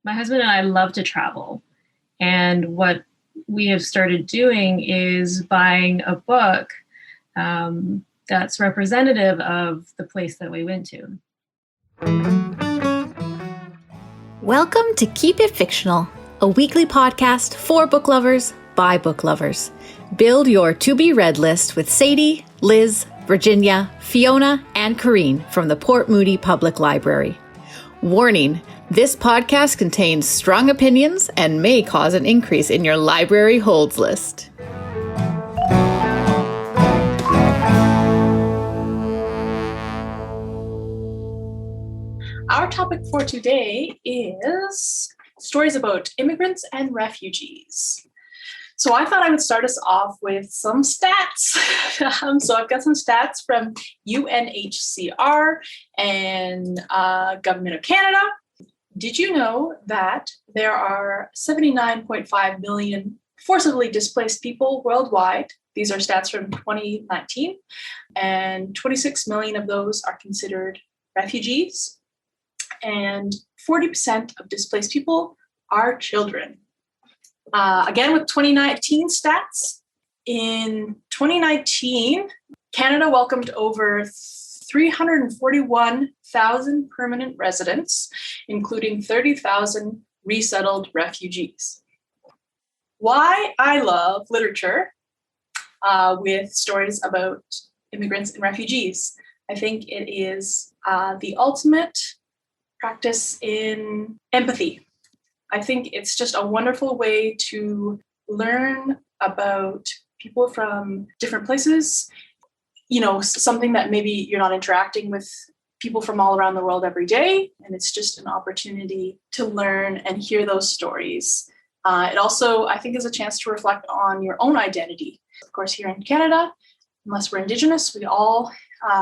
My husband and I love to travel. And what we have started doing is buying a book that's representative of the place that we went to. Welcome to Keep It Fictional, a weekly podcast for book lovers by book lovers. Build your to-be-read list with Sadie, Liz, Virginia, Fiona, and Corene from the Port Moody Public Library. Warning, this podcast contains strong opinions and may cause an increase in your library holds list. Our topic for today is stories about immigrants and refugees. So I thought I would start us off with some stats. So I've got some stats from UNHCR and Government of Canada. Did you know that there are 79.5 million forcibly displaced people worldwide? These are stats from 2019, and 26 million of those are considered refugees, and 40% of displaced people are children. Again, with 2019 stats, in 2019, Canada welcomed over 341,000 permanent residents, including 30,000 resettled refugees. Why I love literature with stories about immigrants and refugees. I think it is the ultimate practice in empathy. I think it's just a wonderful way to learn about people from different places. You know, something that maybe you're not interacting with people from all around the world every day, and it's just an opportunity to learn and hear those stories. It also, I think, is a chance to reflect on your own identity. Of course, here in Canada, unless we're Indigenous, we all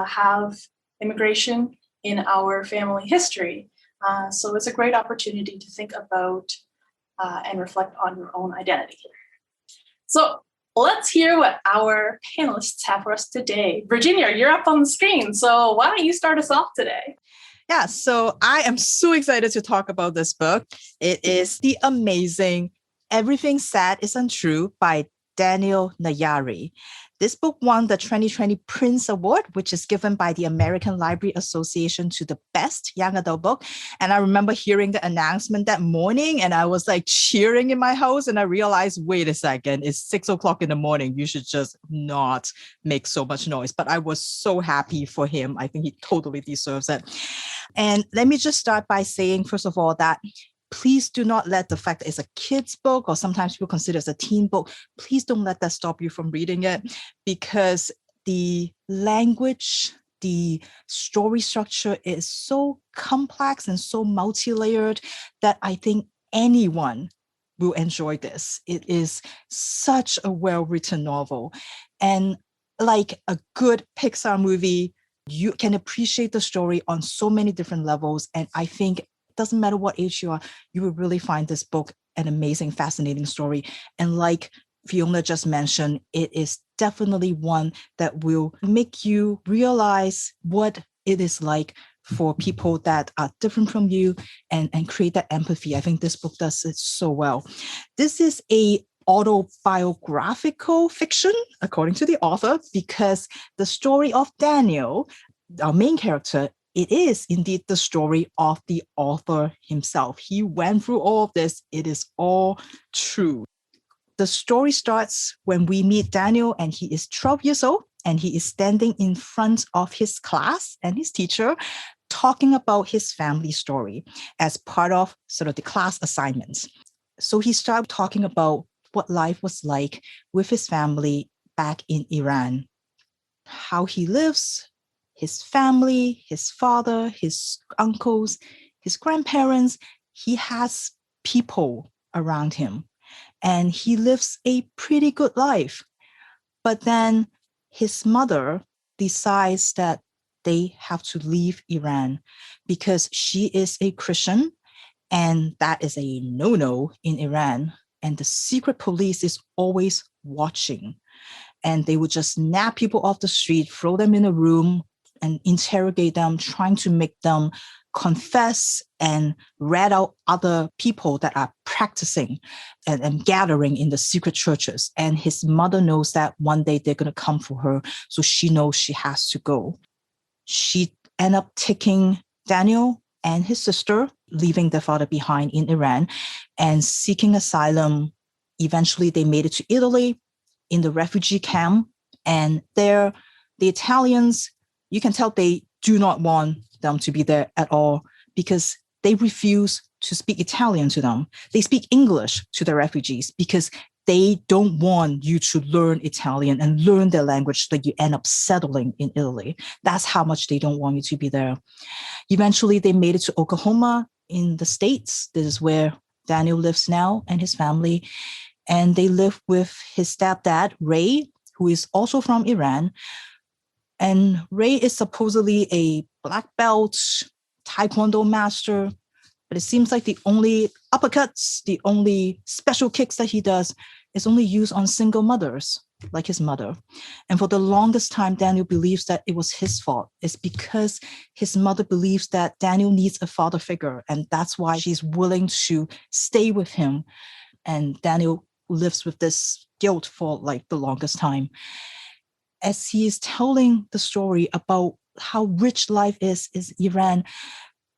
have immigration in our family history. So it's a great opportunity to think about and reflect on your own identity. So let's hear what our panelists have for us today. Virginia, you're up on the screen. So why don't you start us off today? Yeah, so I am so excited to talk about this book. It is the amazing Everything Said is Untrue by Daniel Nayeri. This book won the 2020 Prince Award, which is given by the American Library Association to the best young adult book. And I remember hearing the announcement that morning, and I was like cheering in my house, and I realized, wait a second, it's 6:00 in the morning. You should just not make so much noise. But I was so happy for him. I think he totally deserves it. And let me just start by saying, first of all, that please do not let the fact that it's a kid's book, or sometimes people consider it as a teen book, please don't let that stop you from reading it, because the language, the story structure is so complex and so multi-layered that I think anyone will enjoy this. It is such a well-written novel. And like a good Pixar movie, you can appreciate the story on so many different levels. And I think doesn't matter what age you are, you will really find this book an amazing, fascinating story. And like Fiona just mentioned, it is definitely one that will make you realize what it is like for people that are different from you and create that empathy. I think this book does it so well. This is a autobiographical fiction, according to the author, because the story of Daniel, our main character, it is indeed the story of the author himself. He went through all of this. It is all true. The story starts when we meet Daniel, and he is 12 years old, and he is standing in front of his class and his teacher talking about his family story as part of sort of the class assignments. So he started talking about what life was like with his family back in Iran, how he lives, his family, his father, his uncles, his grandparents. He has people around him, and he lives a pretty good life. But then his mother decides that they have to leave Iran because she is a Christian, and that is a no-no in Iran. And the secret police is always watching. And they would just nab people off the street, throw them in a room, and interrogate them, trying to make them confess and rat out other people that are practicing and gathering in the secret churches. And his mother knows that one day they're going to come for her. So she knows she has to go. She ended up taking Daniel and his sister, leaving their father behind in Iran and seeking asylum. Eventually, they made it to Italy in the refugee camp. And there, the Italians, you can tell they do not want them to be there at all because they refuse to speak Italian to them. They speak English to the refugees because they don't want you to learn Italian and learn their language so that you end up settling in Italy. That's how much they don't want you to be there. Eventually, they made it to Oklahoma in the States. This is where Daniel lives now and his family. And they live with his stepdad, Ray, who is also from Iran. And Ray is supposedly a black belt Taekwondo master, but it seems like the only uppercuts, the only special kicks that he does is only used on single mothers, like his mother. And for the longest time, Daniel believes that it was his fault. It's because his mother believes that Daniel needs a father figure, and that's why she's willing to stay with him. And Daniel lives with this guilt for like the longest time. As he is telling the story about how rich life is Iran,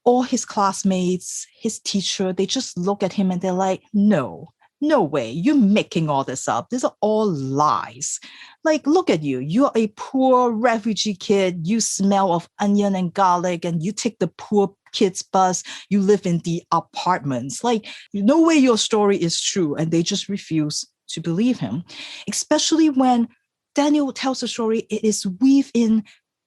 all his classmates, his teacher, they just look at him and they're like, no way, you're making all this up. These are all lies. Like, look at you. You're a poor refugee kid. You smell of onion and garlic and you take the poor kid's bus. You live in the apartments. Like, no way your story is true. And they just refuse to believe him, especially when Daniel tells the story. It is weaved in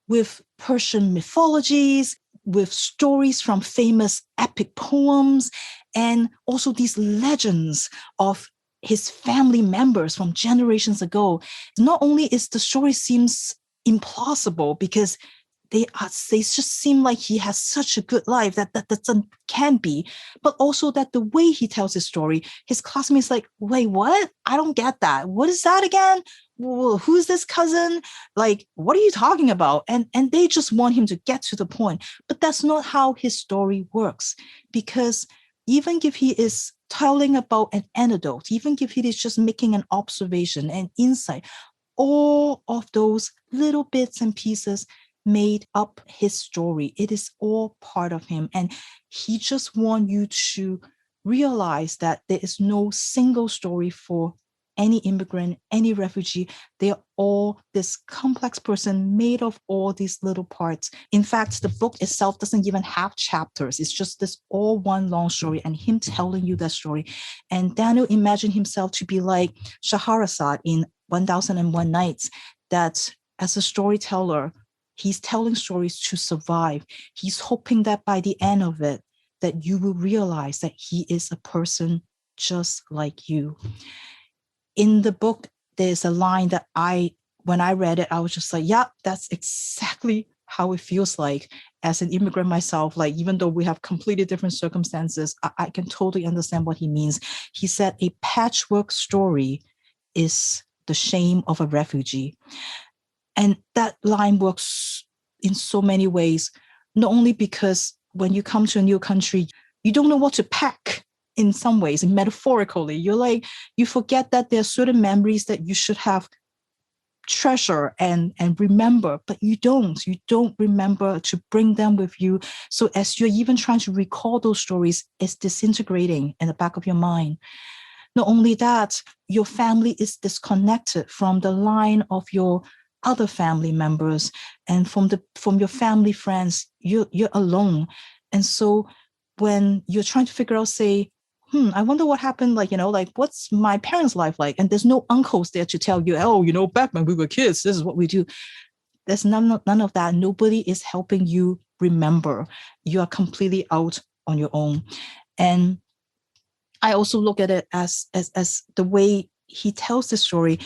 with Persian mythologies, with stories from famous epic poems, and also these legends of his family members from generations ago. Not only is the story seems implausible because they just seem like he has such a good life that can be, but also that the way he tells his story, his classmates like, wait, what? I don't get that. What is that again? Well, who's this cousin? Like, what are you talking about? And they just want him to get to the point. But that's not how his story works, because even if he is telling about an anecdote, even if he is just making an observation and insight, all of those little bits and pieces made up his story. It is all part of him. And he just wants you to realize that there is no single story for any immigrant, any refugee. They're all this complex person made of all these little parts. In fact, the book itself doesn't even have chapters. It's just this all one long story and him telling you that story. And Daniel imagined himself to be like Shahrazad in 1001 Nights, that as a storyteller, he's telling stories to survive. He's hoping that by the end of it, that you will realize that he is a person just like you. In the book, there's a line that when I read it, I was just like, yeah, that's exactly how it feels like as an immigrant myself. Like, even though we have completely different circumstances, I can totally understand what he means. He said a patchwork story is the shame of a refugee. And that line works in so many ways, not only because when you come to a new country, you don't know what to pack. In some ways, and metaphorically, you forget that there are certain memories that you should have treasure and remember, but you don't remember to bring them with you. So as you're even trying to recall those stories, it's disintegrating in the back of your mind. Not only that, your family is disconnected from the line of your other family members and from your family friends. You're alone. And so when you're trying to figure out, say, I wonder what happened, what's my parents' life like? And there's no uncles there to tell you, back when we were kids, this is what we do. There's none of that. Nobody is helping you remember. You are completely out on your own. And I also look at it as the way he tells the story,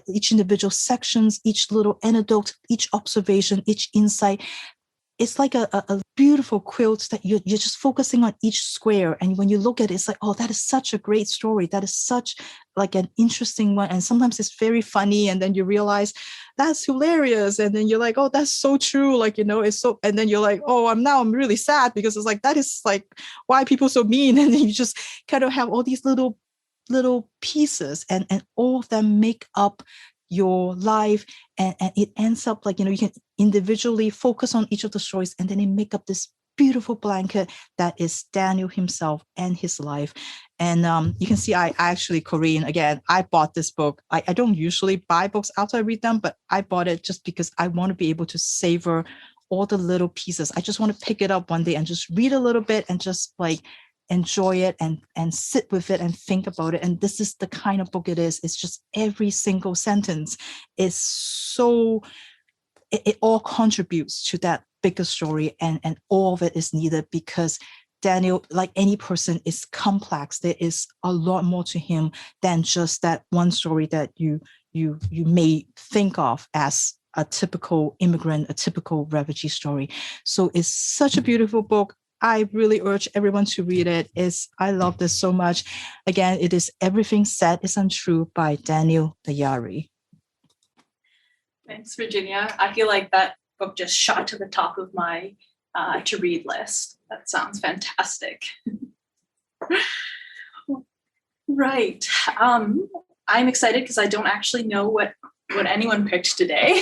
each individual sections, each little anecdote, each observation, each insight, it's like a beautiful quilt that you're just focusing on each square. And when you look at it, it's like, oh, that is such a great story. That is such like an interesting one. And sometimes it's very funny. And then you realize that's hilarious. And then you're like, oh, that's so true. Like, it's so, and then you're like, oh, I'm really sad because it's like, that is like, why are people so mean? And then you just kind of have all these little pieces and all of them make up your life, and it ends up like, you can individually focus on each of the stories, and then it make up this beautiful blanket that is Daniel himself and his life. And you can see I actually, Corene, again, I bought this book. I don't usually buy books after I read them, but I bought it just because I want to be able to savor all the little pieces. I just want to pick it up one day and just read a little bit and just like enjoy it and sit with it and think about it. And this is the kind of book it is. It's just every single sentence is so, it all contributes to that bigger story, and all of it is needed because Daniel, like any person, is complex. There is a lot more to him than just that one story that you may think of as a typical immigrant, a typical refugee story. So it's such a beautiful book. I really urge everyone to read it. I love this so much. Again, it is Everything Said is Untrue by Daniel Nayeri. Thanks, Virginia. I feel like that book just shot to the top of my to read list. That sounds fantastic. Right. I'm excited because I don't actually know what anyone picked today.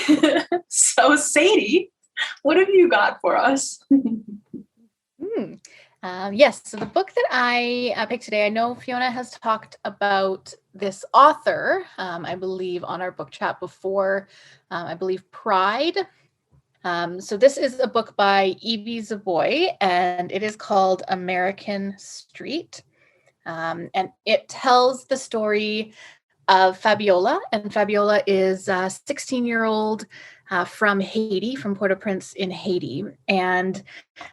So Sadie, what have you got for us? Yes, so the book that I picked today, I know Fiona has talked about this author, I believe, on our book chat before, I believe Pride. So this is a book by Ibi Zoboi, and it is called American Street. And it tells the story of Fabiola, and Fabiola is a 16-year-old from Haiti, from Port-au-Prince in Haiti. And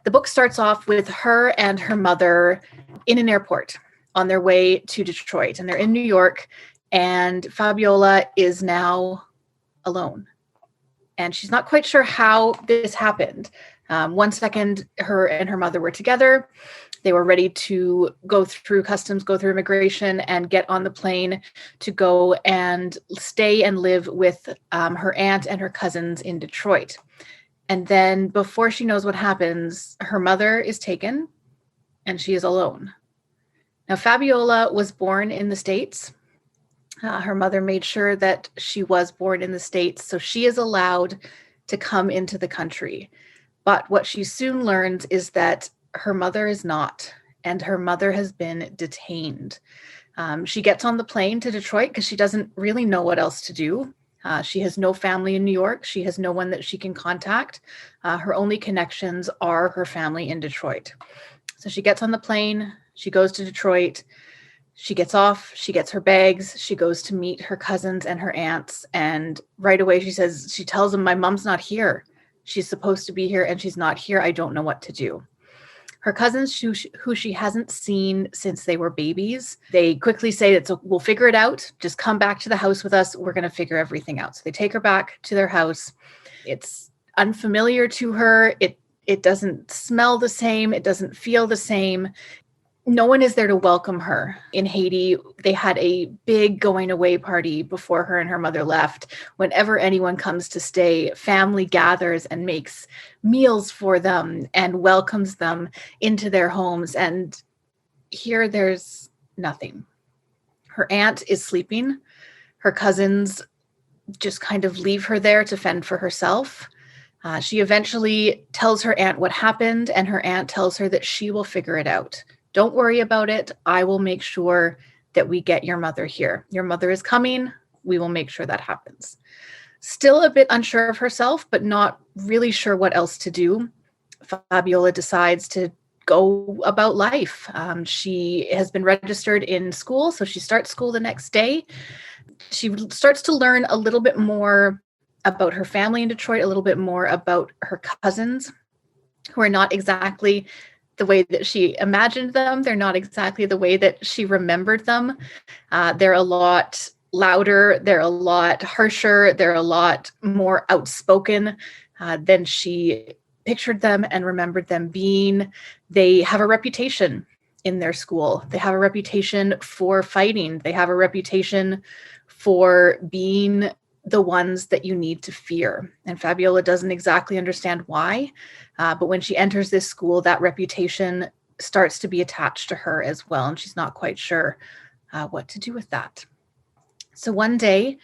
the book starts off with her and her mother in an airport on their way to Detroit. And they're in New York, and Fabiola is now alone. And she's not quite sure how this happened. One second, her and her mother were together. They were ready to go through customs, go through immigration, and get on the plane to go and stay and live with her aunt and her cousins in Detroit. And then before she knows what happens, her mother is taken and she is alone. Now, Fabiola was born in the States. Her mother made sure that she was born in the States, so she is allowed to come into the country. But what she soon learns is that her mother is not, and her mother has been detained. She gets on the plane to Detroit because she doesn't really know what else to do. She has no family in New York. She has no one that she can contact. Her only connections are her family in Detroit. So she gets on the plane, she goes to Detroit, she gets off, she gets her bags, she goes to meet her cousins and her aunts, and right away she tells them, my mom's not here. She's supposed to be here and she's not here. I don't know what to do. Her cousins, who she hasn't seen since they were babies, they quickly say that we'll figure it out. Just come back to the house with us. We're going to figure everything out. So they take her back to their house. It's unfamiliar to her. It doesn't smell the same. It doesn't feel the same. No one is there to welcome her. In Haiti, they had a big going away party before her and her mother left. Whenever anyone comes to stay, family gathers and makes meals for them and welcomes them into their homes. And here there's nothing. Her aunt is sleeping. Her cousins just kind of leave her there to fend for herself. She eventually tells her aunt what happened, and her aunt tells her that she will figure it out. Don't worry about it. I will make sure that we get your mother here. Your mother is coming. We will make sure that happens. Still a bit unsure of herself, but not really sure what else to do. Fabiola decides to go about life. She has been registered in school, so she starts school the next day. She starts to learn a little bit more about her family in Detroit, a little bit more about her cousins, who are not exactly the way that she imagined them. They're not exactly the way that she remembered them. They're a lot louder. They're a lot harsher. They're a lot more outspoken than she pictured them and remembered them being. They have a reputation in their school. They have a reputation for fighting. They have a reputation for being the ones that you need to fear. And Fabiola doesn't exactly understand why, but when she enters this school, that reputation starts to be attached to her as well, and she's not quite sure what to do with that. So one day,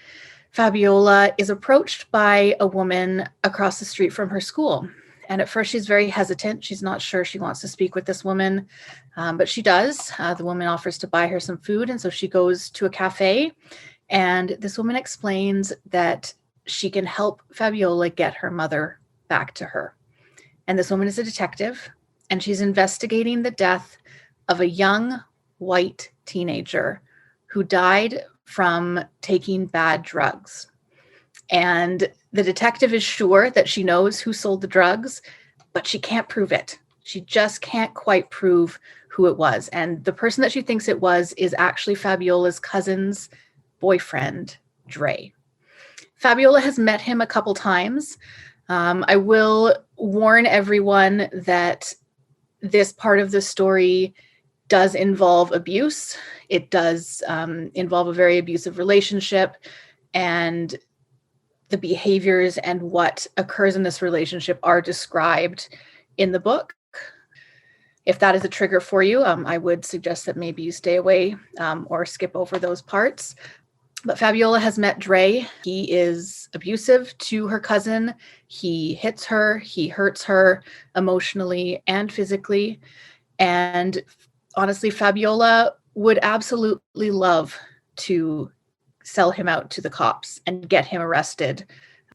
Fabiola is approached by a woman across the street from her school. And at first she's very hesitant. She's not sure she wants to speak with this woman, but she does. The woman offers to buy her some food. And so she goes to a cafe, and this woman explains that she can help Fabiola get her mother back to her. And this woman is a detective, and she's investigating the death of a young white teenager who died from taking bad drugs. And the detective is sure that she knows who sold the drugs, but she can't prove it. She just can't quite prove who it was. And the person that she thinks it was is actually Fabiola's cousin's boyfriend, Dre. Fabiola has met him a couple times. I will warn everyone that this part of the story does involve abuse. It does involve a very abusive relationship, and the behaviors and what occurs in this relationship are described in the book. If that is a trigger for you, I would suggest that maybe you stay away or skip over those parts. But Fabiola has met Dre. He is abusive to her cousin. He hits her. He hurts her emotionally and physically. And honestly, Fabiola would absolutely love to sell him out to the cops and get him arrested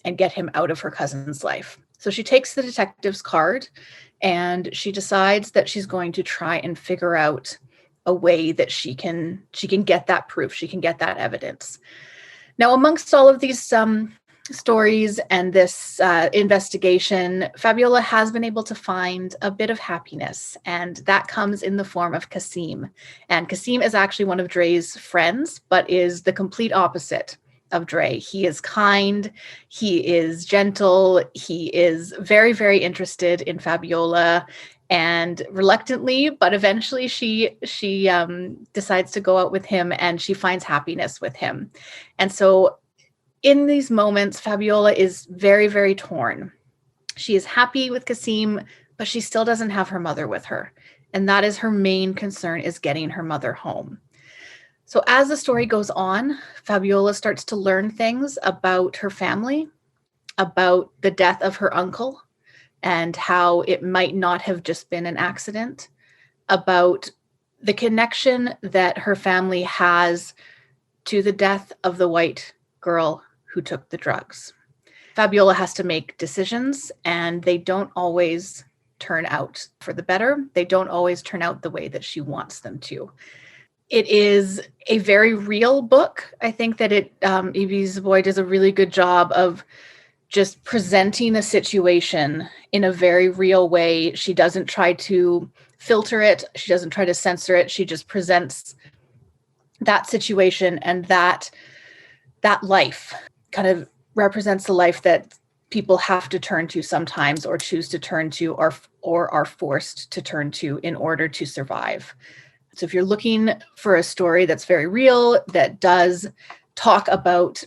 and get him out of her cousin's life. So she takes the detective's card and she decides that she's going to try and figure out a way that she can get that proof, she can get that evidence. Now, amongst all of these stories and this investigation, Fabiola has been able to find a bit of happiness, and that comes in the form of Kasim. And Kasim is actually one of Dre's friends, but is the complete opposite of Dre. He is kind, he is gentle, he is very, very interested in Fabiola, and reluctantly, but eventually she decides to go out with him, and she finds happiness with him. And so in these moments, Fabiola is very, very torn. She is happy with Kasim, but she still doesn't have her mother with her. And that is her main concern, is getting her mother home. So as the story goes on, Fabiola starts to learn things about her family, about the death of her uncle, and how it might not have just been an accident, about the connection that her family has to the death of the white girl who took the drugs. Fabiola has to make decisions, and they don't always turn out for the better. They don't always turn out the way that she wants them to. It is a very real book. I think that Ibi Zoboi does a really good job of just presenting a situation in a very real way. She doesn't try to filter it. She doesn't try to censor it. She just presents that situation, and that life kind of represents the life that people have to turn to sometimes, or choose to turn to, or are forced to turn to in order to survive. So if you're looking for a story that's very real, that does talk about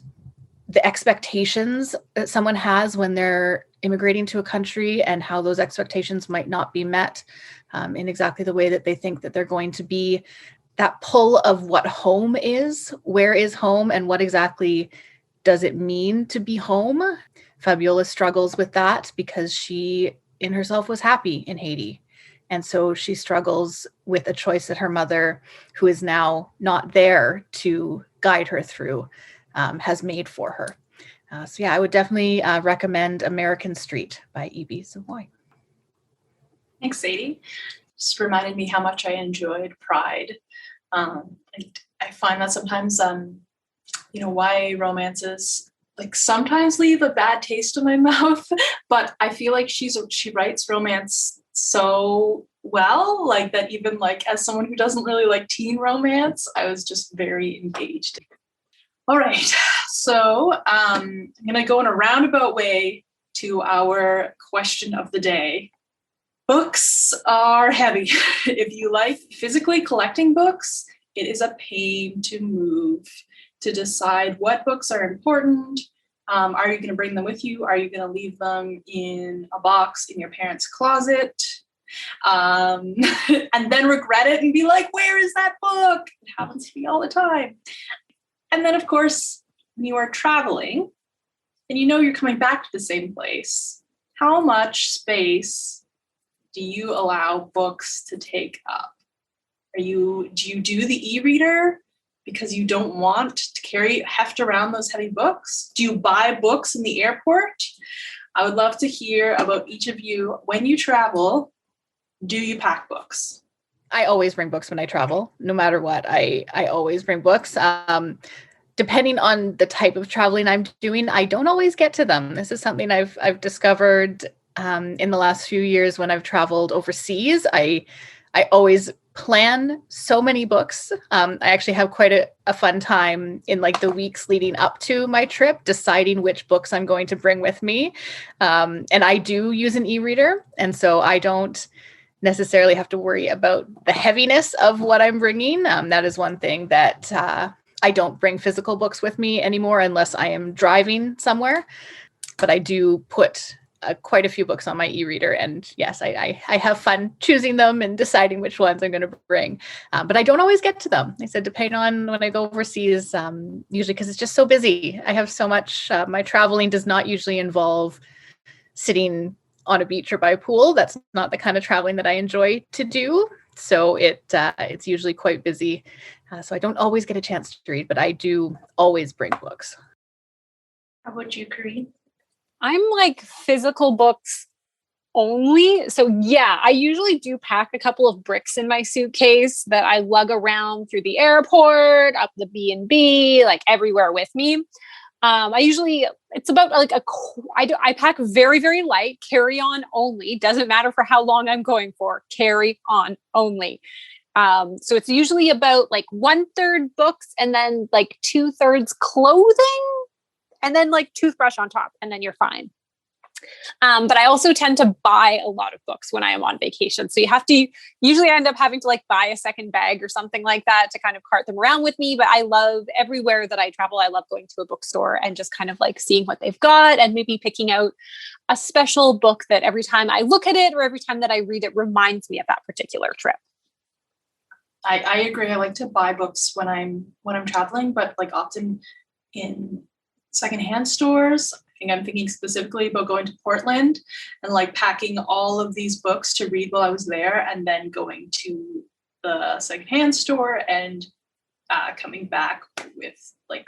the expectations that someone has when they're immigrating to a country, and how those expectations might not be met in exactly the way that they think that they're going to be, that pull of what home is, where is home, and what exactly does it mean to be home. Fabiola struggles with that because she in herself was happy in Haiti. And so she struggles with a choice that her mother, who is now not there to guide her through, has made for her. So yeah, I would definitely recommend American Street by Ibi Zoboi. Thanks, Sadie. Just reminded me how much I enjoyed Pride. I find that sometimes, YA romances like sometimes leave a bad taste in my mouth, but I feel like she writes romance so well, like that even like as someone who doesn't really like teen romance, I was just very engaged. All right, so I'm gonna go in a roundabout way to our question of the day. Books are heavy. If you like physically collecting books, it is a pain to move, to decide what books are important. Are you going to bring them with you? Are you going to leave them in a box in your parents' closet? And then regret it and be like, where is that book? It happens to me all the time. And then, of course, when you are traveling and you know you're coming back to the same place, how much space do you allow books to take up? Do you do the e-reader because you don't want to heft around those heavy books? Do you buy books in the airport? I would love to hear about each of you. When you travel, do you pack books? I always bring books when I travel, no matter what. I always bring books. Depending on the type of traveling I'm doing, I don't always get to them. This is something I've discovered in the last few years when I've traveled overseas. I always plan so many books. I actually have quite a fun time in like the weeks leading up to my trip, deciding which books I'm going to bring with me. And I do use an e-reader. And so I don't necessarily have to worry about the heaviness of what I'm bringing. That is one thing that I don't bring physical books with me anymore unless I am driving somewhere. But I do put quite a few books on my e-reader. And yes, I have fun choosing them and deciding which ones I'm going to bring. But I don't always get to them. I said, depending on when I go overseas, usually because it's just so busy. I have so much. My traveling does not usually involve sitting on a beach or by a pool. That's not the kind of traveling that I enjoy to do. So it's usually quite busy. So I don't always get a chance to read, but I do always bring books. How about you, Corene? I'm like physical books only. So yeah, I usually do pack a couple of bricks in my suitcase that I lug around through the airport, up the B&B, like everywhere with me. It's about like I pack very, very light, carry on only. Doesn't matter for how long I'm going for, carry on only. So it's usually about like 1/3 books and then like 2/3 clothing and then like toothbrush on top, and then you're fine. But I also tend to buy a lot of books when I am on vacation. So usually I end up having to like buy a second bag or something like that to kind of cart them around with me. But I love everywhere that I travel. I love going to a bookstore and just kind of like seeing what they've got and maybe picking out a special book that every time I look at it or every time that I read it reminds me of that particular trip. I agree. I like to buy books when I'm traveling, but like often in secondhand stores. I think I'm thinking specifically about going to Portland and like packing all of these books to read while I was there, and then going to the secondhand store and coming back with like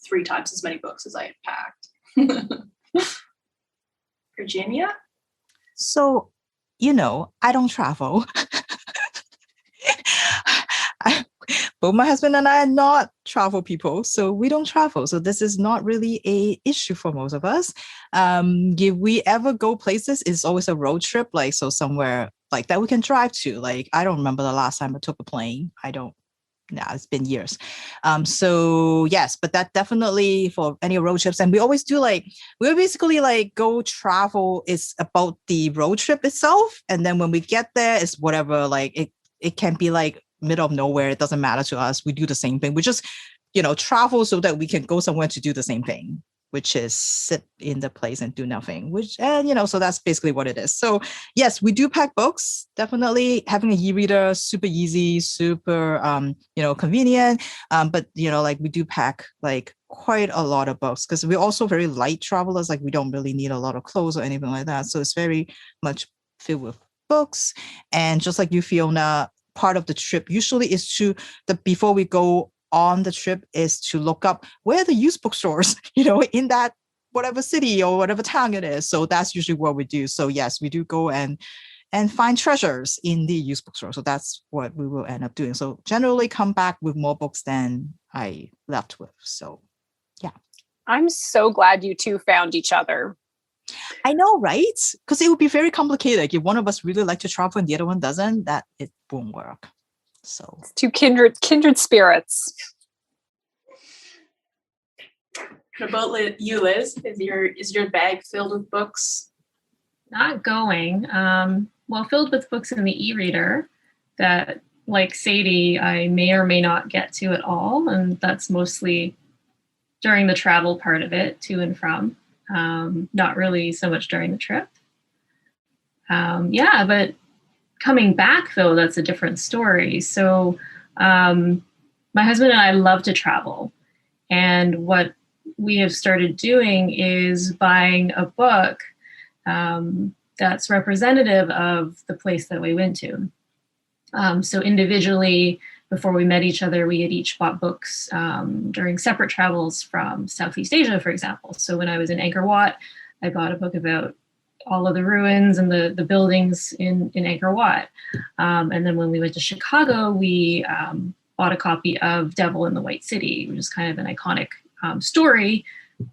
3 times as many books as I had packed. Virginia? So, I don't travel. Both my husband and I are not travel people, so we don't travel. So this is not really a issue for most of us. If we ever go places, it's always a road trip, like so somewhere like that we can drive to. Like I don't remember the last time I took a plane. It's been years. So yes, but that definitely for any road trips. And we always do we basically go travel is about the road trip itself. And then when we get there, it's whatever, it can be middle of nowhere. It doesn't matter to us. We do the same thing. We just, travel so that we can go somewhere to do the same thing, which is sit in the place and do nothing, so that's basically what it is. So yes, we do pack books. Definitely having an e-reader, super easy, super, convenient. But, we do pack quite a lot of books because we're also very light travelers. We don't really need a lot of clothes or anything like that. So it's very much filled with books. And just like you, Fiona, part of the trip usually is before we go on the trip is to look up where the used bookstores, in that whatever city or whatever town it is. So that's usually what we do. So yes, we do go and find treasures in the used bookstore. So that's what we will end up doing. So generally come back with more books than I left with. So yeah. I'm so glad you two found each other. I know, right? Because it would be very complicated. If one of us really like to travel and the other one doesn't, that it won't work. So it's 2 kindred spirits. What about you, Liz? Is your bag filled with books? Not going. Well, filled with books in the e-reader that, like Sadie, I may or may not get to at all. And that's mostly during the travel part of it, to and from. Not really so much during the trip. Yeah, but coming back, though, that's a different story. So my husband and I love to travel. And what we have started doing is buying a book that's representative of the place that we went to. So individually, before we met each other, we had each bought books during separate travels from Southeast Asia, for example. So when I was in Angkor Wat, I bought a book about all of the ruins and the buildings in Angkor Wat. And then when we went to Chicago, we bought a copy of Devil in the White City, which is kind of an iconic story,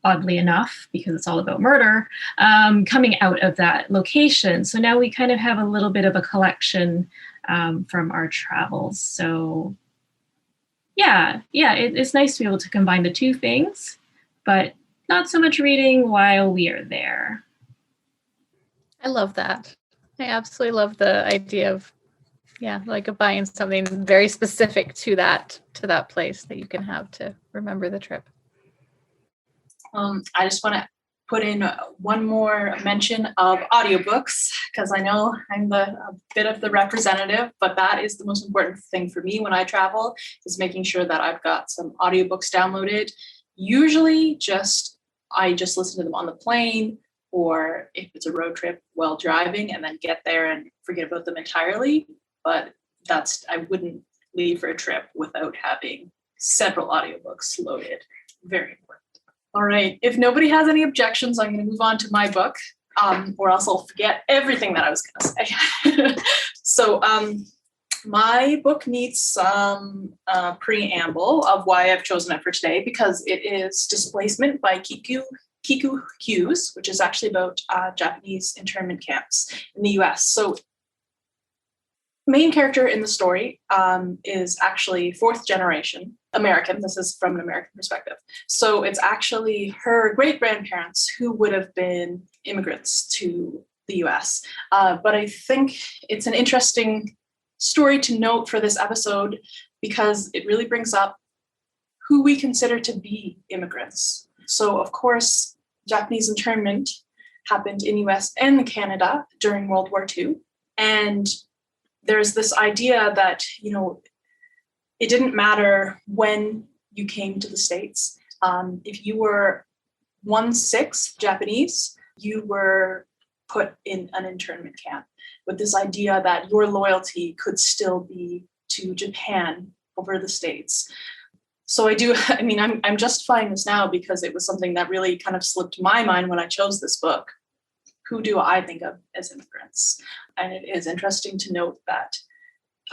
oddly enough, because it's all about murder, coming out of that location. So now we kind of have a little bit of a collection from our travels. So it's nice to be able to combine the two things, but not so much reading while we are there. I love that. I absolutely love the idea of, buying something very specific to that place that you can have to remember the trip. I just want to put in one more mention of audiobooks, because I know I'm a bit of the representative, but that is the most important thing for me when I travel, is making sure that I've got some audiobooks downloaded. Usually I just listen to them on the plane, or if it's a road trip while driving, and then get there and forget about them entirely. But I wouldn't leave for a trip without having several audiobooks loaded. Very important. All right. If nobody has any objections, I'm going to move on to my book, or else I'll forget everything that I was going to say. So my book needs some preamble of why I've chosen it for today, because it is Displacement by Kiku Hughes, which is actually about Japanese internment camps in the US. So main character in the story is actually fourth generation American. This is from an American perspective. So it's actually her great-grandparents who would have been immigrants to the US. But I think it's an interesting story to note for this episode, because it really brings up who we consider to be immigrants. So, of course, Japanese internment happened in US and Canada during World War II. And there's this idea that, it didn't matter when you came to the States. If you were 1/6 Japanese, you were put in an internment camp, with this idea that your loyalty could still be to Japan over the States. So I'm justifying this now because it was something that really kind of slipped my mind when I chose this book. Who do I think of as immigrants? And it is interesting to note that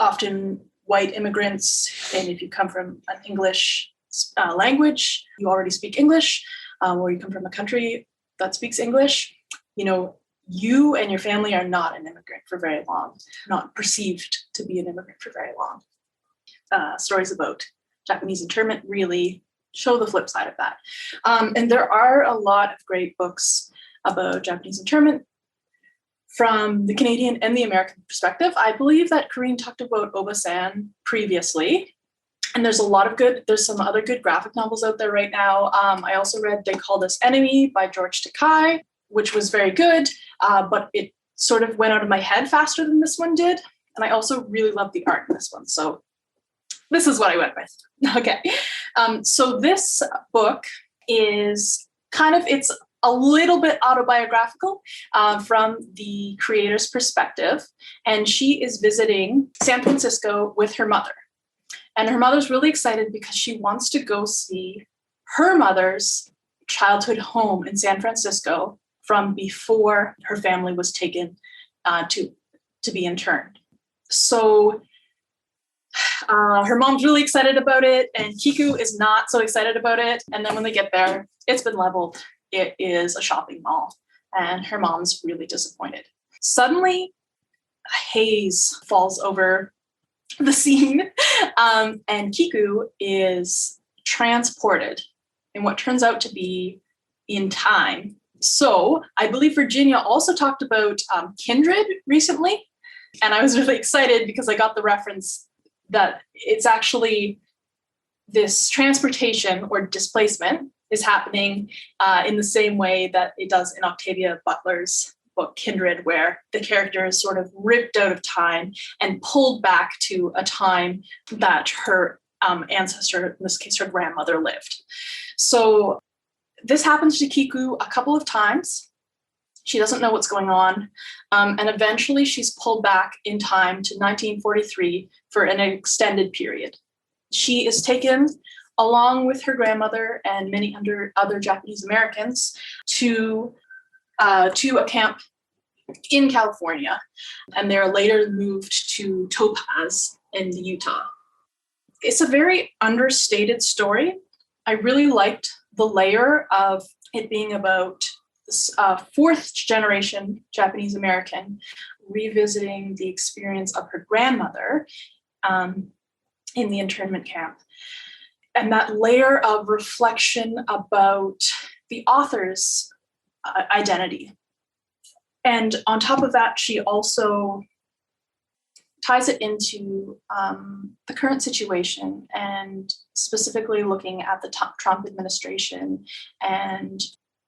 often white immigrants, and if you come from an English language, you already speak English, or you come from a country that speaks English, you and your family are not an immigrant for very long, not perceived to be an immigrant for very long. Stories about Japanese internment really show the flip side of that. And there are a lot of great books about Japanese internment from the Canadian and the American perspective. I believe that Corene talked about Obasan previously, and there's some other good graphic novels out there right now. I also read They Called Us Enemy by George Takei, which was very good, but it sort of went out of my head faster than this one did. And I also really love the art in this one. So this is what I went with. Okay. So this book is it's a little bit autobiographical from the creator's perspective. And she is visiting San Francisco with her mother. And her mother's really excited because she wants to go see her mother's childhood home in San Francisco from before her family was taken to be interned. So her mom's really excited about it, and Kiku is not so excited about it. And then when they get there, it's been leveled. It is a shopping mall, and her mom's really disappointed. Suddenly, a haze falls over the scene, and Kiku is transported in what turns out to be in time. So I believe Virginia also talked about kindred recently. And I was really excited because I got the reference that it's actually this transportation or displacement is happening in the same way that it does in Octavia Butler's book Kindred, where the character is sort of ripped out of time and pulled back to a time that her ancestor, in this case her grandmother, lived. So this happens to Kiku a couple of times. She doesn't know what's going on. And eventually she's pulled back in time to 1943 for an extended period. She is taken along with her grandmother and many other Japanese Americans to a camp in California. And they're later moved to Topaz in Utah. It's a very understated story. I really liked the layer of it being about this fourth generation Japanese American revisiting the experience of her grandmother in the internment camp. And that layer of reflection about the author's identity. And on top of that, she also ties it into the current situation and specifically looking at the Trump administration and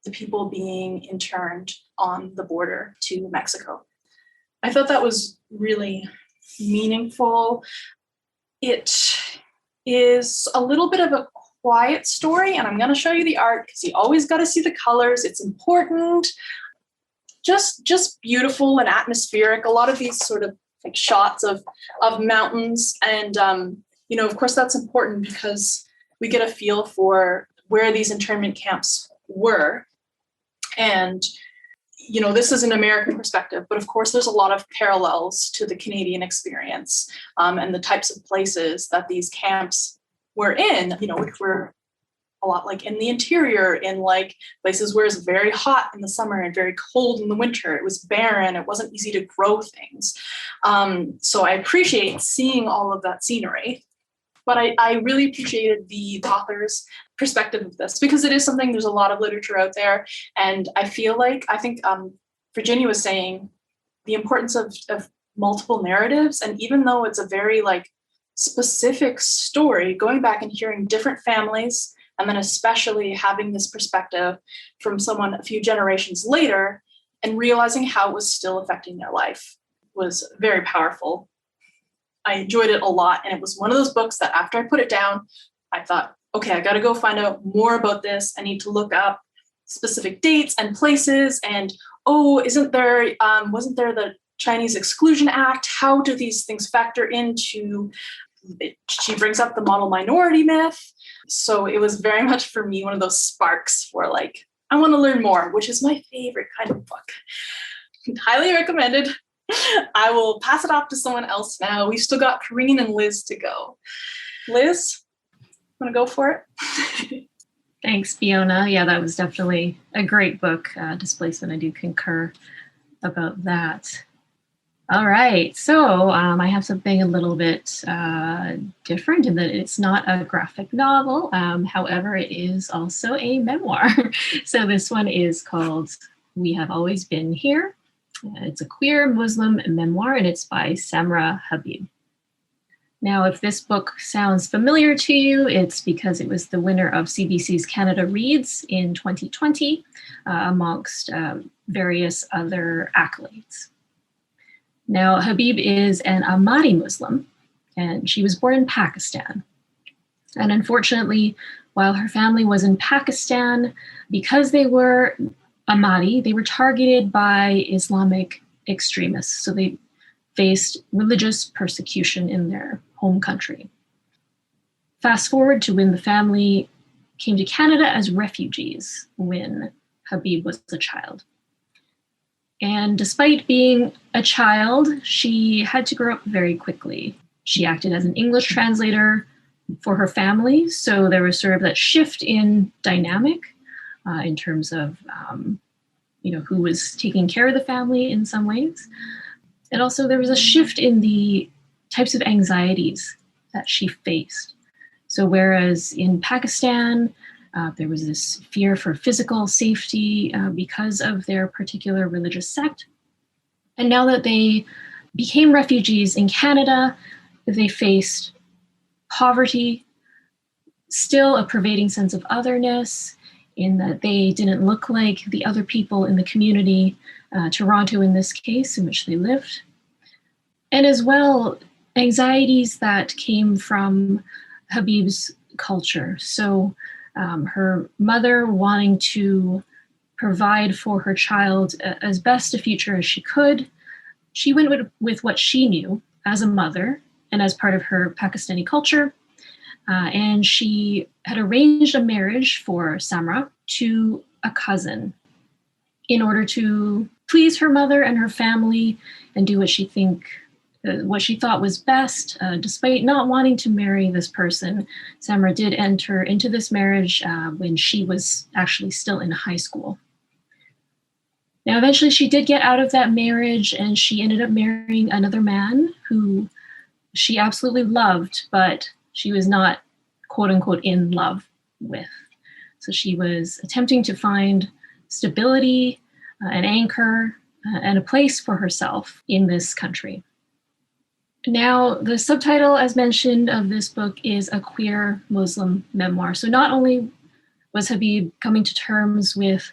the people being interned on the border to Mexico. I thought that was really meaningful. It is a little bit of a quiet story, and I'm going to show you the art because you always got to see the colors. It's important. Just beautiful and atmospheric. A lot of these sort of like shots of mountains, and of course that's important because we get a feel for where these internment camps were. And this is an American perspective, but of course there's a lot of parallels to the Canadian experience and the types of places that these camps were in, which were a lot like in the interior, in like places where it's very hot in the summer and very cold in the winter. It was barren. It wasn't easy to grow things. So I appreciate seeing all of that scenery. But I really appreciated the author's perspective of this because it is something, there's a lot of literature out there. And I think Virginia was saying the importance of multiple narratives. And even though it's a very specific story, going back and hearing different families, and then especially having this perspective from someone a few generations later and realizing how it was still affecting their life was very powerful. I enjoyed it a lot. And it was one of those books that after I put it down, I thought, okay, I got to go find out more about this. I need to look up specific dates and places. And, wasn't there the Chinese Exclusion Act? How do these things factor into it? She brings up the model minority myth. So it was very much for me, one of those sparks for I want to learn more, which is my favorite kind of book. Highly recommended. I will pass it off to someone else now. We've still got Corene and Liz to go. Liz, want to go for it? Thanks, Fiona. Yeah, that was definitely a great book, Displacement. I do concur about that. All right, so I have something a little bit different in that it's not a graphic novel. However, it is also a memoir. So this one is called We Have Always Been Here. It's a queer Muslim memoir, and it's by Samra Habib. Now, if this book sounds familiar to you, it's because it was the winner of CBC's Canada Reads in 2020, amongst various other accolades. Now, Habib is an Ahmadi Muslim, and she was born in Pakistan. And unfortunately, while her family was in Pakistan, because they were Ahmadi, they were targeted by Islamic extremists. So they faced religious persecution in their home country. Fast forward to when the family came to Canada as refugees when Habib was a child. And despite being a child, she had to grow up very quickly. She acted as an English translator for her family. So there was sort of that shift in dynamic in terms of, who was taking care of the family in some ways. And also there was a shift in the types of anxieties that she faced. So whereas in Pakistan, There was this fear for physical safety because of their particular religious sect. And now that they became refugees in Canada, they faced poverty, still a pervading sense of otherness, in that they didn't look like the other people in the community, Toronto in this case, in which they lived. And as well, anxieties that came from Habib's culture. So her mother wanting to provide for her child as best a future as she could. She went with what she knew as a mother and as part of her Pakistani culture. And she had arranged a marriage for Samra to a cousin in order to please her mother and her family and do what she thought was best. Despite not wanting to marry this person, Samra did enter into this marriage when she was actually still in high school. Now, eventually she did get out of that marriage and she ended up marrying another man who she absolutely loved, but she was not, quote unquote, in love with. So she was attempting to find stability, an anchor, and a place for herself in this country. Now, the subtitle, as mentioned, of this book is a queer Muslim memoir. So not only was Habib coming to terms with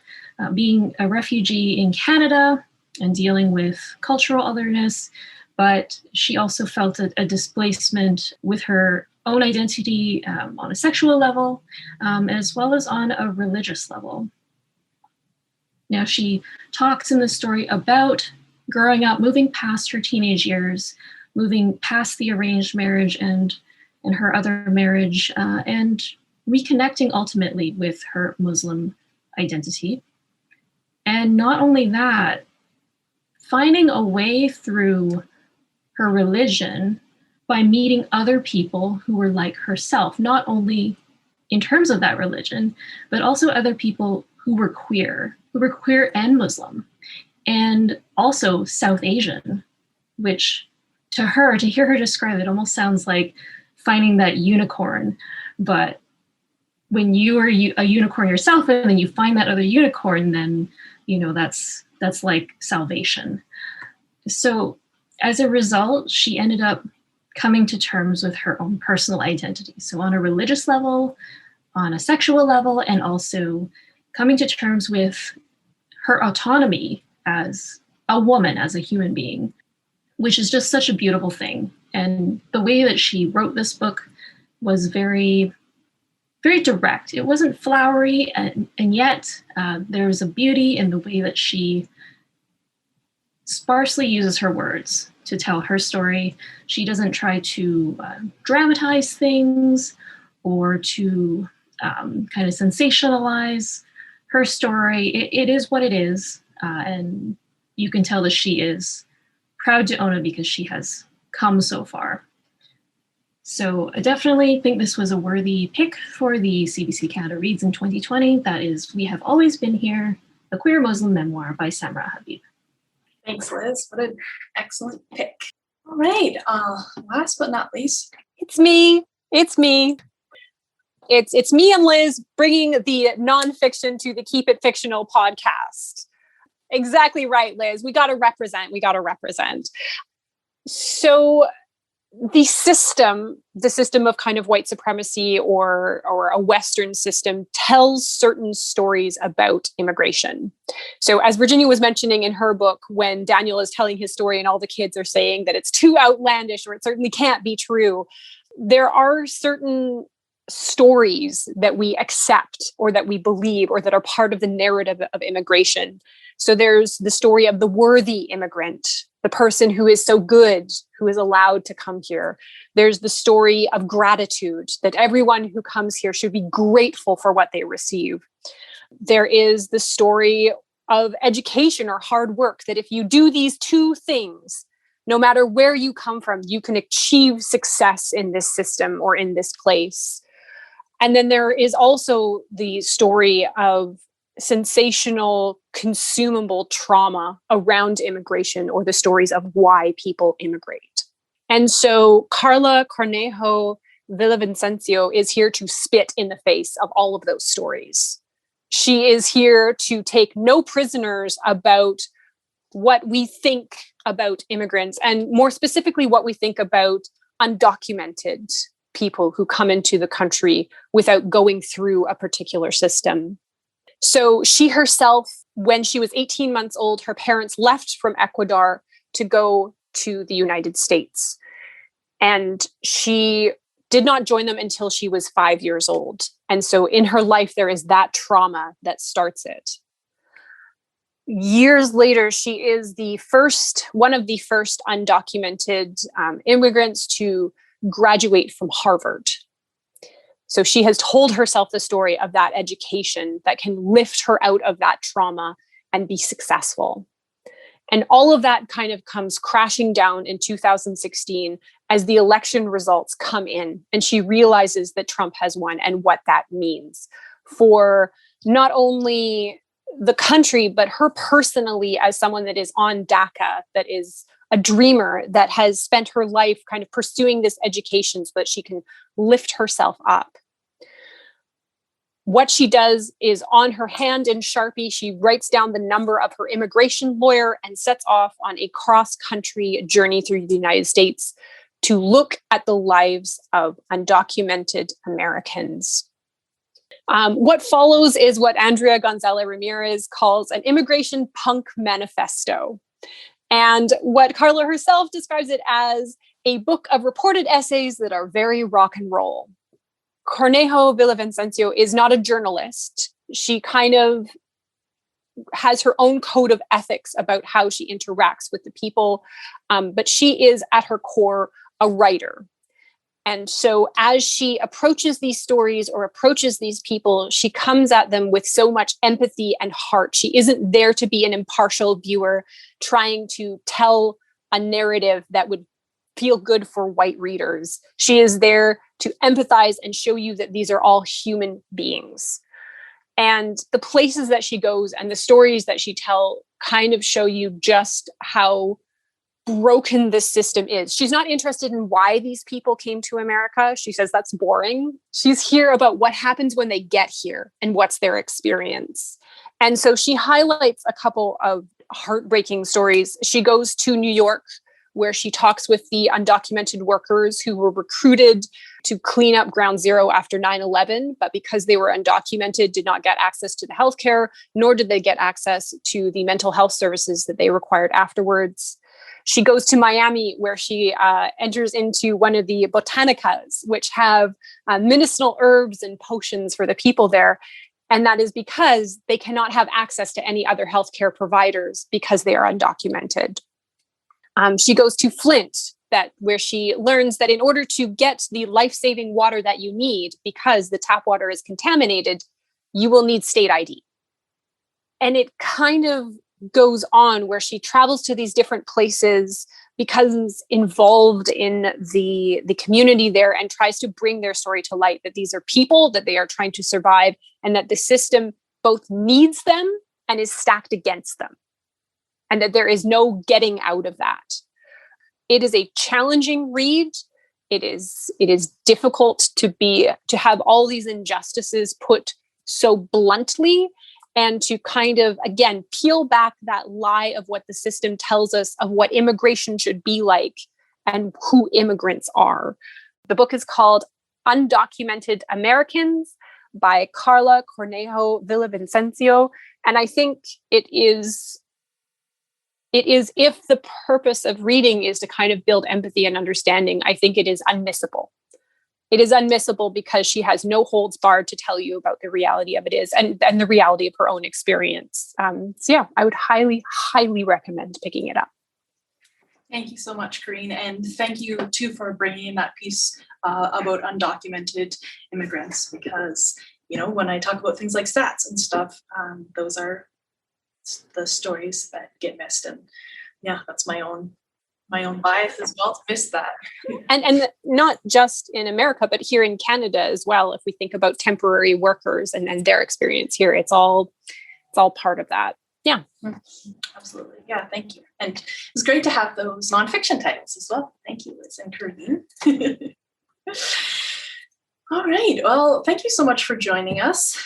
being a refugee in Canada and dealing with cultural otherness, but she also felt a displacement with her own identity on a sexual level, as well as on a religious level. Now, she talks in the story about growing up, moving past her teenage years, moving past the arranged marriage and her other marriage, and reconnecting ultimately with her Muslim identity. And not only that, finding a way through her religion by meeting other people who were like herself, not only in terms of that religion, but also other people who were queer and Muslim, and also South Asian, which to hear her describe it almost sounds like finding that unicorn. But when you are a unicorn yourself and then you find that other unicorn, then, that's like salvation. So as a result, she ended up coming to terms with her own personal identity. So on a religious level, on a sexual level, and also coming to terms with her autonomy as a woman, as a human being, which is just such a beautiful thing. And the way that she wrote this book was very, very direct. It wasn't flowery, and yet there was a beauty in the way that she sparsely uses her words to tell her story. She doesn't try to dramatize things or to kind of sensationalize her story. It is what it is, and you can tell that she is proud to own it because she has come so far. So I definitely think this was a worthy pick for the CBC Canada Reads in 2020. That is We Have Always Been Here, a queer Muslim memoir by Samra Habib. Thanks, Liz. What an excellent pick. All right. Last but not least, It's me. It's me and Liz bringing the nonfiction to the Keep It Fictional podcast. Exactly right, Liz. We got to represent. So the system of kind of white supremacy or a Western system tells certain stories about immigration. So as Virginia was mentioning in her book, when Daniel is telling his story and all the kids are saying that it's too outlandish or it certainly can't be true, there are certain stories that we accept or that we believe or that are part of the narrative of immigration. So there's the story of the worthy immigrant, the person who is so good, who is allowed to come here. There's the story of gratitude, that everyone who comes here should be grateful for what they receive. There is the story of education or hard work, that if you do these two things, no matter where you come from, you can achieve success in this system or in this place. And then there is also the story of sensational, consumable trauma around immigration, or the stories of why people immigrate. And so Karla Cornejo Villavicencio is here to spit in the face of all of those stories. She is here to take no prisoners about what we think about immigrants, and more specifically, what we think about undocumented people who come into the country without going through a particular system. So she herself, when she was 18 months old, her parents left from Ecuador to go to the United States. And she did not join them until she was 5 years old. And so in her life, there is that trauma that starts it. Years later, she is one of the first undocumented immigrants to graduate from Harvard. So she has told herself the story of that education that can lift her out of that trauma and be successful. And all of that kind of comes crashing down in 2016 as the election results come in, and she realizes that Trump has won and what that means for not only the country, but her personally as someone that is on DACA, that is a dreamer, that has spent her life kind of pursuing this education so that she can lift herself up. What she does is, on her hand in Sharpie, she writes down the number of her immigration lawyer and sets off on a cross-country journey through the United States to look at the lives of undocumented Americans. What follows is what Andrea Gonzalez Ramirez calls an immigration punk manifesto. And what Karla herself describes it as a book of reported essays that are very rock and roll. Cornejo Villavicencio is not a journalist. She kind of has her own code of ethics about how she interacts with the people, but she is at her core a writer. And so as she approaches these stories or approaches these people, she comes at them with so much empathy and heart. She isn't there to be an impartial viewer trying to tell a narrative that would feel good for white readers. She is there to empathize and show you that these are all human beings. And the places that she goes and the stories that she tells kind of show you just how broken this system is. She's not interested in why these people came to America. She says that's boring. She's here about what happens when they get here and what's their experience. And so she highlights a couple of heartbreaking stories. She goes to New York, where she talks with the undocumented workers who were recruited to clean up Ground Zero after 9/11, but because they were undocumented, did not get access to the healthcare, nor did they get access to the mental health services that they required afterwards. She goes to Miami, where she enters into one of the botanicas, which have medicinal herbs and potions for the people there. And that is because they cannot have access to any other healthcare providers because they are undocumented. She goes to Flint, where she learns that in order to get the life-saving water that you need, because the tap water is contaminated, you will need state ID. And it kind of goes on where she travels to these different places, becomes involved in the community there, and tries to bring their story to light, that these are people, that they are trying to survive, and that the system both needs them and is stacked against them, and that there is no getting out of that. It is a challenging read. It is difficult to have all these injustices put so bluntly, and to kind of, again, peel back that lie of what the system tells us of what immigration should be like and who immigrants are. The book is called Undocumented Americans by Karla Cornejo Villavicencio. And I think it is, if the purpose of reading is to kind of build empathy and understanding, I think it is unmissable. It is unmissable because she has no holds barred to tell you about the reality of it is, and the reality of her own experience. So yeah, I would highly, highly recommend picking it up. Thank you so much, Corene. And thank you too for bringing in that piece about undocumented immigrants, because, when I talk about things like stats and stuff, those are the stories that get missed. And yeah, that's my own bias as well to miss that. And not just in America, but here in Canada as well. If we think about temporary workers and their experience here, it's all part of that. Yeah. Absolutely. Yeah, thank you. And it's great to have those nonfiction titles as well. Thank you, Liz and Corene. All right. Well, thank you so much for joining us.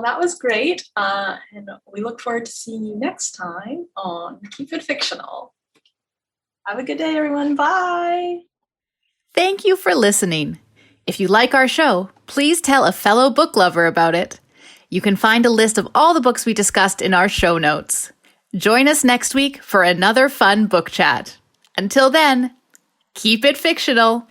That was great. And we look forward to seeing you next time on Keep It Fictional. Have a good day, everyone. Bye. Thank you for listening. If you like our show, please tell a fellow book lover about it. You can find a list of all the books we discussed in our show notes. Join us next week for another fun book chat. Until then, keep it fictional.